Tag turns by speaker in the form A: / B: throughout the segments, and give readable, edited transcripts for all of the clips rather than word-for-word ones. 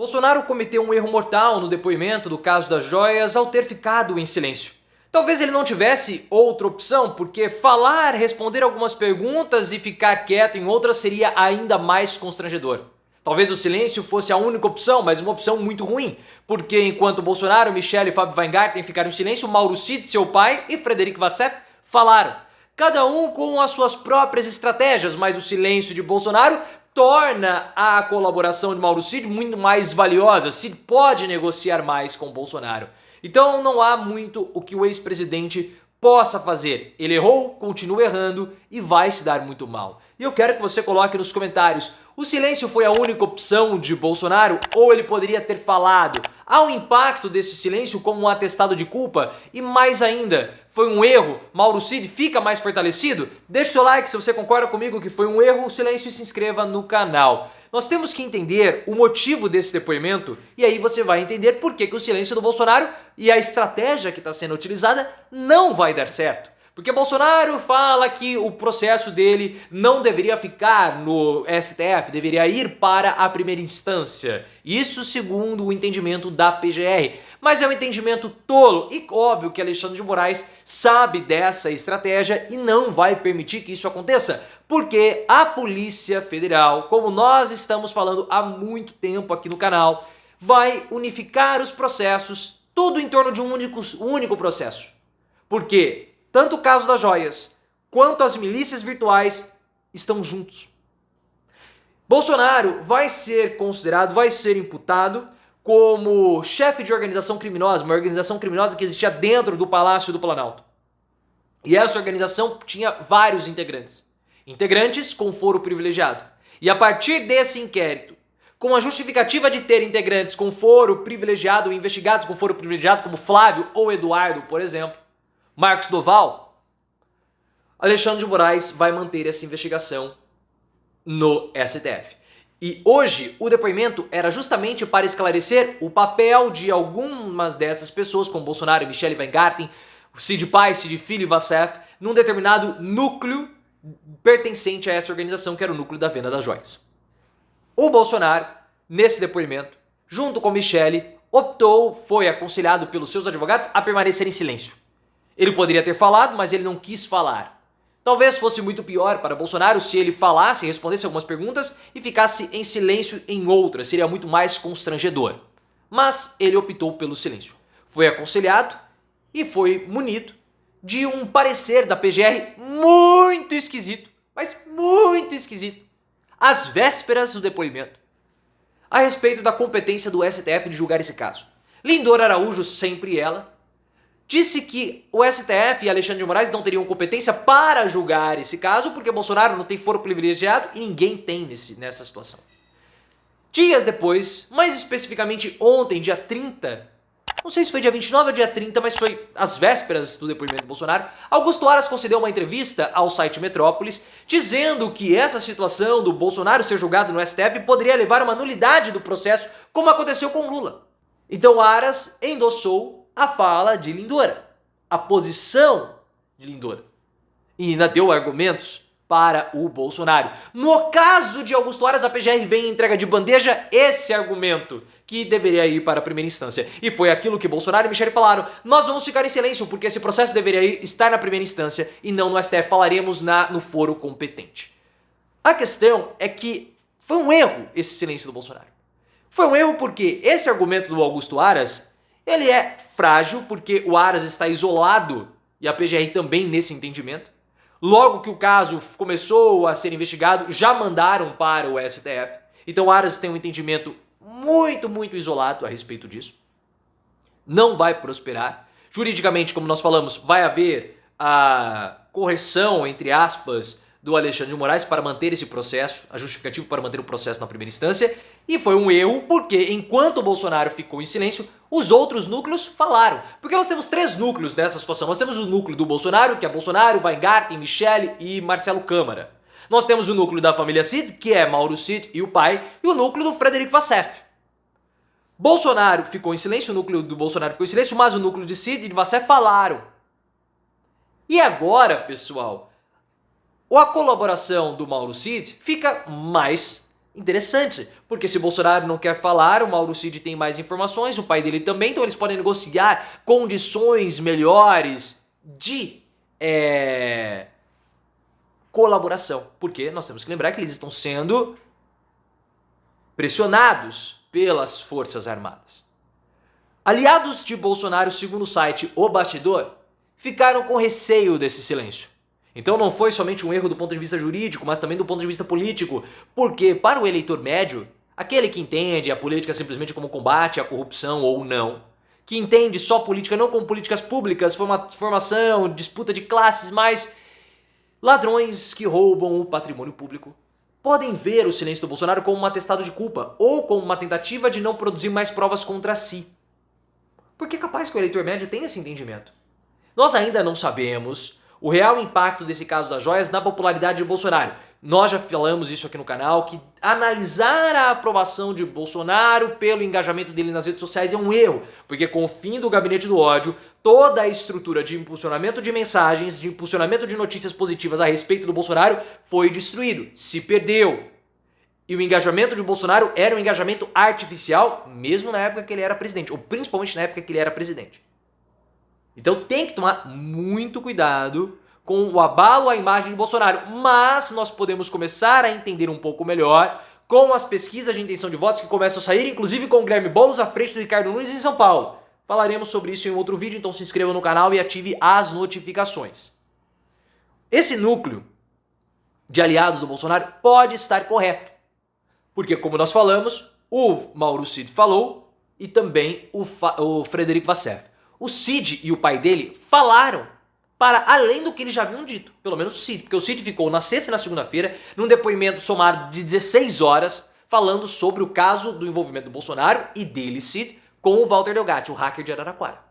A: Bolsonaro cometeu um erro mortal no depoimento do caso das joias ao ter ficado em silêncio. Talvez ele não tivesse outra opção, porque falar, responder algumas perguntas e ficar quieto em outras seria ainda mais constrangedor. Talvez o silêncio fosse a única opção, mas uma opção muito ruim, porque enquanto Bolsonaro, Michele e Fábio Weingarten ficaram em silêncio, Mauro Cid, seu pai, e Frederic Wassef falaram. Cada um com as suas próprias estratégias, mas o silêncio de Bolsonaro torna a colaboração de Mauro Cid muito mais valiosa. Cid pode negociar mais com Bolsonaro. Então não há muito o que o ex-presidente possa fazer. Ele errou, continua errando e vai se dar muito mal. E eu quero que você coloque nos comentários: o silêncio foi a única opção de Bolsonaro ou ele poderia ter falado? Há um impacto desse silêncio como um atestado de culpa? E mais ainda, foi um erro? Mauro Cid fica mais fortalecido? Deixe seu like se você concorda comigo que foi um erro, o silêncio, e se inscreva no canal. Nós temos que entender o motivo desse depoimento e aí você vai entender por que o silêncio do Bolsonaro e a estratégia que está sendo utilizada não vai dar certo. Porque Bolsonaro fala que o processo dele não deveria ficar no STF, deveria ir para a primeira instância. Isso segundo o entendimento da PGR. Mas é um entendimento tolo e óbvio que Alexandre de Moraes sabe dessa estratégia e não vai permitir que isso aconteça. Porque a Polícia Federal, como nós estamos falando há muito tempo aqui no canal, vai unificar os processos, tudo em torno de um único processo. Porque tanto o caso das joias quanto as milícias virtuais estão juntos. Bolsonaro vai ser considerado, vai ser imputado como chefe de organização criminosa, uma organização criminosa que existia dentro do Palácio do Planalto. E essa organização tinha vários integrantes. Integrantes com foro privilegiado. E a partir desse inquérito, com a justificativa de ter integrantes com foro privilegiado, investigados com foro privilegiado, como Flávio ou Eduardo, por exemplo, Marcos Doval, Alexandre de Moraes vai manter essa investigação no STF. E hoje o depoimento era justamente para esclarecer o papel de algumas dessas pessoas, como Bolsonaro, Michele Weingarten, Cid Pai, Cid Filho e Wassef, num determinado núcleo pertencente a essa organização, que era o núcleo da venda das joias. O Bolsonaro, nesse depoimento, junto com Michele, foi aconselhado pelos seus advogados a permanecer em silêncio. Ele poderia ter falado, mas ele não quis falar. Talvez fosse muito pior para Bolsonaro se ele falasse, respondesse algumas perguntas e ficasse em silêncio em outras. Seria muito mais constrangedor. Mas ele optou pelo silêncio. Foi aconselhado e foi munido de um parecer da PGR muito esquisito, mas muito esquisito, às vésperas do depoimento, a respeito da competência do STF de julgar esse caso. Lindora Araújo, sempre ela, disse que o STF e Alexandre de Moraes não teriam competência para julgar esse caso porque Bolsonaro não tem foro privilegiado e ninguém tem nessa situação. Dias depois, mais especificamente ontem, dia 30, não sei se foi dia 29 ou dia 30, mas foi às vésperas do depoimento do Bolsonaro, Augusto Aras concedeu uma entrevista ao site Metrópolis dizendo que essa situação do Bolsonaro ser julgado no STF poderia levar a uma nulidade do processo, como aconteceu com Lula. Então Aras endossou a fala de Lindora, a posição de Lindora, e ainda deu argumentos para o Bolsonaro. No caso de Augusto Aras, a PGR vem em entrega de bandeja esse argumento, que deveria ir para a primeira instância. E foi aquilo que Bolsonaro e Michele falaram: nós vamos ficar em silêncio porque esse processo deveria estar na primeira instância e não no STF, falaremos no foro competente. A questão é que foi um erro esse silêncio do Bolsonaro. Foi um erro porque esse argumento do Augusto Aras, ele é frágil porque o Aras está isolado e a PGR também nesse entendimento. Logo que o caso começou a ser investigado, já mandaram para o STF. Então Aras tem um entendimento muito isolado a respeito disso. Não vai prosperar. Juridicamente, como nós falamos, vai haver a correção, entre aspas, do Alexandre de Moraes para manter esse processo, a justificativa para manter o processo na primeira instância, e foi um erro porque enquanto o Bolsonaro ficou em silêncio, os outros núcleos falaram. Porque nós temos três núcleos dessa situação. Nós temos o núcleo do Bolsonaro, que é Bolsonaro, Weingarten, Michele e Marcelo Câmara. Nós temos o núcleo da família Cid, que é Mauro Cid e o pai, e o núcleo do Frederic Wassef. Bolsonaro ficou em silêncio, o núcleo do Bolsonaro ficou em silêncio, mas o núcleo de Cid e de Wassef falaram. E agora, pessoal, a colaboração do Mauro Cid fica mais Interessante, porque se o Bolsonaro não quer falar, o Mauro Cid tem mais informações, o pai dele também, então eles podem negociar condições melhores de colaboração. Porque nós temos que lembrar que eles estão sendo pressionados pelas Forças Armadas. Aliados de Bolsonaro, segundo o site O Bastidor, ficaram com receio desse silêncio. Então não foi somente um erro do ponto de vista jurídico, mas também do ponto de vista político, porque para o eleitor médio, aquele que entende a política simplesmente como combate à corrupção ou não, que entende só política não como políticas públicas, formação, disputa de classes, mas ladrões que roubam o patrimônio público, podem ver o silêncio do Bolsonaro como um atestado de culpa ou como uma tentativa de não produzir mais provas contra si. Porque é capaz que o eleitor médio tenha esse entendimento. Nós ainda não sabemos o real impacto desse caso das joias na popularidade de Bolsonaro. Nós já falamos isso aqui no canal, que analisar a aprovação de Bolsonaro pelo engajamento dele nas redes sociais é um erro, porque com o fim do gabinete do ódio, toda a estrutura de impulsionamento de mensagens, de impulsionamento de notícias positivas a respeito do Bolsonaro foi destruído, se perdeu. E o engajamento de Bolsonaro era um engajamento artificial, mesmo na época que ele era presidente, ou principalmente na época que ele era presidente. Então tem que tomar muito cuidado com o abalo à imagem de Bolsonaro, mas nós podemos começar a entender um pouco melhor com as pesquisas de intenção de votos que começam a sair, inclusive com o Guilherme Boulos à frente do Ricardo Nunes em São Paulo. Falaremos sobre isso em outro vídeo, então se inscreva no canal e ative as notificações. Esse núcleo de aliados do Bolsonaro pode estar correto, porque como nós falamos, o Mauro Cid falou e também o Frederico Vassef. O Cid e o pai dele falaram para além do que eles já haviam dito, pelo menos o Cid, porque o Cid ficou na sexta e na segunda-feira num depoimento somado de 16 horas falando sobre o caso do envolvimento do Bolsonaro e dele, Cid, com o Walter Delgatti, o hacker de Araraquara.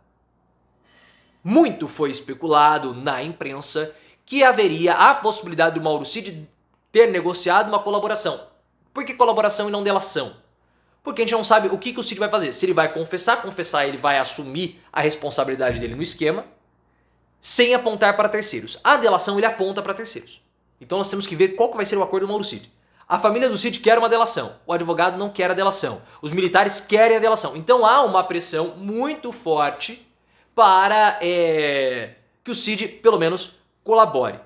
A: Muito foi especulado na imprensa que haveria a possibilidade do Mauro Cid ter negociado uma colaboração. Por que colaboração e não delação? Porque a gente não sabe o que o Cid vai fazer. Se ele vai confessar, ele vai assumir a responsabilidade dele no esquema, sem apontar para terceiros. A delação ele aponta para terceiros. Então nós temos que ver qual que vai ser o acordo do Mauro Cid. A família do Cid quer uma delação, o advogado não quer a delação, os militares querem a delação. Então há uma pressão muito forte para que o Cid, pelo menos, colabore.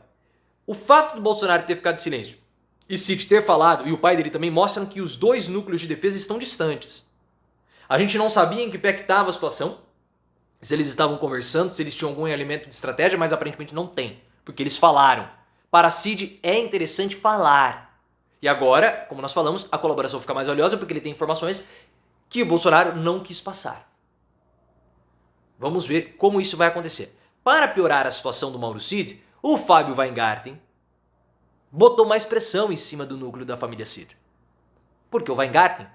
A: O fato do Bolsonaro ter ficado em silêncio e Cid ter falado, e o pai dele também, mostram que os dois núcleos de defesa estão distantes. A gente não sabia em que pé que estava a situação, se eles estavam conversando, se eles tinham algum elemento de estratégia, mas aparentemente não tem, porque eles falaram. Para Cid é interessante falar. E agora, como nós falamos, a colaboração fica mais valiosa porque ele tem informações que o Bolsonaro não quis passar. Vamos ver como isso vai acontecer. Para piorar a situação do Mauro Cid, o Fábio Weingarten botou mais pressão em cima do núcleo da família Cid. Porque o Weingarten,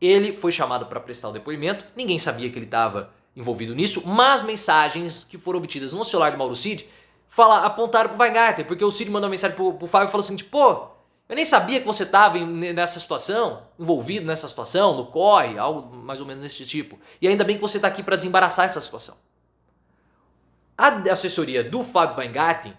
A: ele foi chamado para prestar o depoimento, ninguém sabia que ele estava envolvido nisso, mas mensagens que foram obtidas no celular do Mauro Cid apontaram para o Weingarten, porque o Cid mandou uma mensagem pro Fábio e falou assim, pô, eu nem sabia que você estava nessa situação, envolvido nessa situação, no corre, algo mais ou menos desse tipo. E ainda bem que você está aqui para desembaraçar essa situação. A assessoria do Fábio Weingarten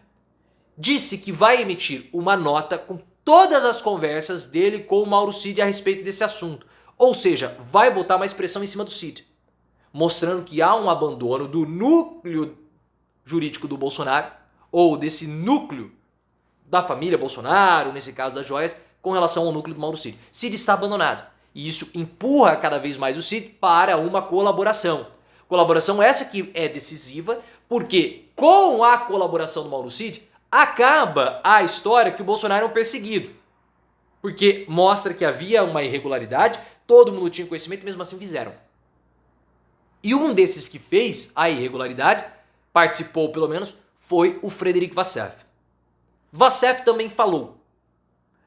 A: disse que vai emitir uma nota com todas as conversas dele com o Mauro Cid a respeito desse assunto. Ou seja, vai botar mais pressão em cima do Cid, mostrando que há um abandono do núcleo jurídico do Bolsonaro, ou desse núcleo da família Bolsonaro, nesse caso das joias, com relação ao núcleo do Mauro Cid. Cid está abandonado. E isso empurra cada vez mais o Cid para uma colaboração. Colaboração essa que é decisiva, porque com a colaboração do Mauro Cid, acaba a história que o Bolsonaro é um perseguido. Porque mostra que havia uma irregularidade, todo mundo tinha conhecimento, mesmo assim fizeram. E um desses que fez a irregularidade, participou pelo menos, foi o Frederico Vassef. Vassef também falou,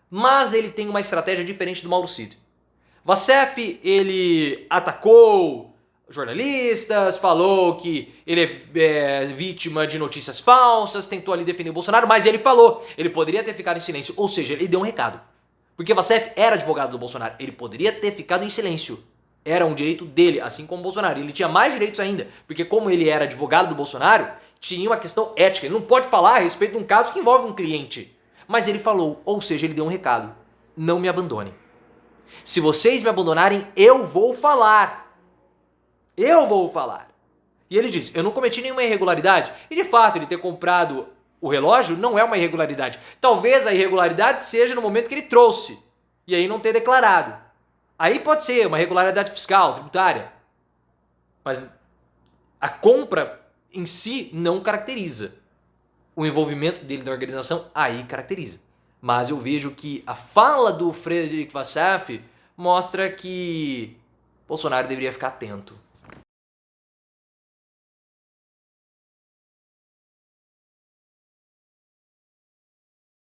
A: mas ele tem uma estratégia diferente do Mauro Cid. Vassef, ele atacou jornalistas, falou que ele é vítima de notícias falsas, tentou ali defender o Bolsonaro, mas ele falou, ele poderia ter ficado em silêncio, ou seja, ele deu um recado. Porque Vassef era advogado do Bolsonaro, ele poderia ter ficado em silêncio. Era um direito dele, assim como o Bolsonaro. Ele tinha mais direitos ainda, porque como ele era advogado do Bolsonaro, tinha uma questão ética. Ele não pode falar a respeito de um caso que envolve um cliente. Mas ele falou, ou seja, ele deu um recado. Não me abandone. Se vocês me abandonarem, eu vou falar. Eu vou falar. E ele diz, eu não cometi nenhuma irregularidade. E de fato, ele ter comprado o relógio não é uma irregularidade. Talvez a irregularidade seja no momento que ele trouxe. E aí não ter declarado. Aí pode ser uma irregularidade fiscal, tributária. Mas a compra em si não caracteriza. O envolvimento dele na organização aí caracteriza. Mas eu vejo que a fala do Frederic Vassaf mostra que Bolsonaro deveria ficar atento.